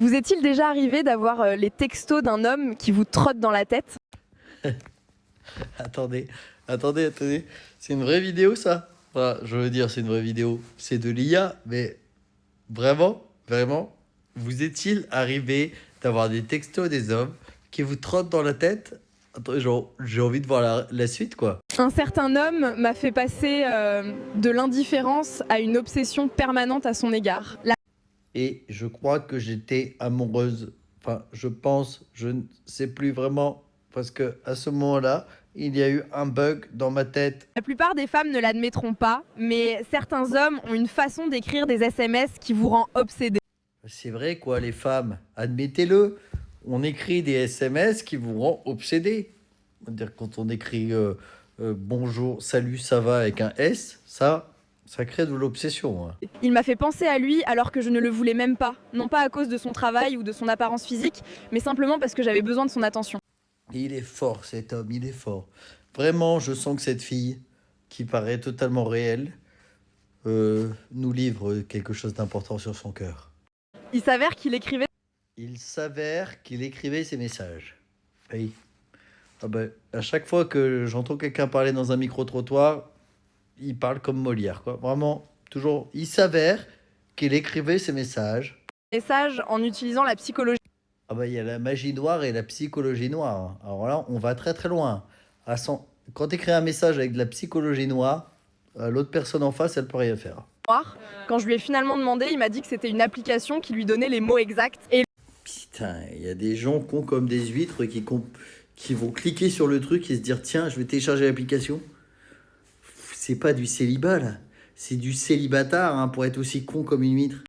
Vous est-il déjà arrivé d'avoir les textos d'un homme qui vous trotte dans la tête? Attendez, attendez. C'est une vraie vidéo, ça? Enfin, je veux dire, c'est une vraie vidéo. C'est de l'IA, mais vraiment, vous est-il arrivé d'avoir des textos des hommes qui vous trottent dans la tête? Attends, genre, j'ai envie de voir la suite, quoi. Un certain homme m'a fait passer de l'indifférence à une obsession permanente à son égard. Et je crois que j'étais amoureuse. Enfin, je pense, je ne sais plus vraiment, parce que à ce moment-là, il y a eu un bug dans ma tête. La plupart des femmes ne l'admettront pas, mais certains hommes ont une façon d'écrire des SMS qui vous rend obsédé. C'est vrai, quoi, les femmes, admettez-le. On écrit des SMS qui vous rend obsédé. C'est-à-dire quand on écrit bonjour, salut, ça va avec un S, ça crée de l'obsession, hein. Il m'a fait penser à lui alors que je ne le voulais même pas, non pas à cause de son travail ou de son apparence physique, mais simplement parce que j'avais besoin de son attention. Et il est fort, cet homme, il est fort. Vraiment, je sens que cette fille, qui paraît totalement réelle, nous livre quelque chose d'important sur son cœur. Il s'avère qu'il écrivait Il s'avère qu'il écrivait ses messages. Oui. Ah ben, à chaque fois que j'entends quelqu'un parler dans un micro-trottoir, il parle comme Molière, quoi. Vraiment, toujours. Il s'avère qu'il écrivait ses messages. des messages en utilisant la psychologie. Ah bah, il y a la magie noire et la psychologie noire, hein. Alors là, on va très très loin. Quand tu écris un message avec de la psychologie noire, l'autre personne en face, elle peut rien faire. Quand je lui ai finalement demandé, il m'a dit que c'était une application qui lui donnait les mots exacts. Et Putain, il y a des gens cons comme des huîtres qui vont cliquer sur le truc et se dire tiens, je vais télécharger l'application. C'est pas du célibat là, c'est du célibataire, hein, pour être aussi con comme une huître.